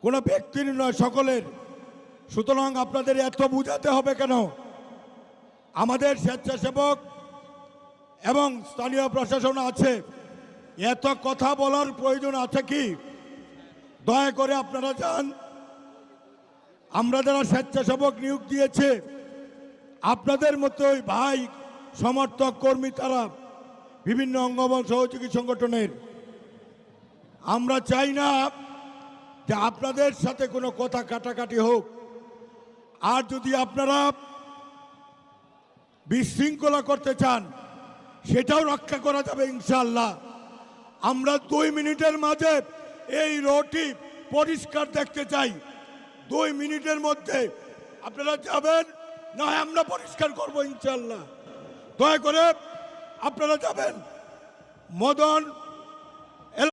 কোনো ব্যক্তির নয়, সকলের। সুতরাং আপনাদের এত বুঝাতে হবে কেন? আমাদের স্বেচ্ছাসেবক এবং স্থানীয় প্রশাসন আছে, এত কথা বলার প্রয়োজন আছে কি? দয়া করে আপনারা যান। আমরা যারা স্বেচ্ছাসেবক নিয়োগ দিয়েছে, আপনাদের মতোই ভাই, সমর্থক, কর্মী, তারা বিভিন্ন অঙ্গবল সহযোগী সংগঠনের। আমরা চাই না যে আপনাদের সাথে কোনো কথা কাটাকাটি হোক। আর যদি আপনারা বিশৃঙ্খলা করতে চান, সেটাও রক্ষা করা যাবে ইনশাআল্লাহ। আমরা 2 মিনিটের মাঝে এই রোডটি পরিষ্কার দেখতে চাই। 2 মিনিটের মধ্যে আপনারা যাবেন, না হয় আমরা পরিষ্কার করবো ইনশাআল্লাহ। দয়া করে আপনারা যাবেন। মদন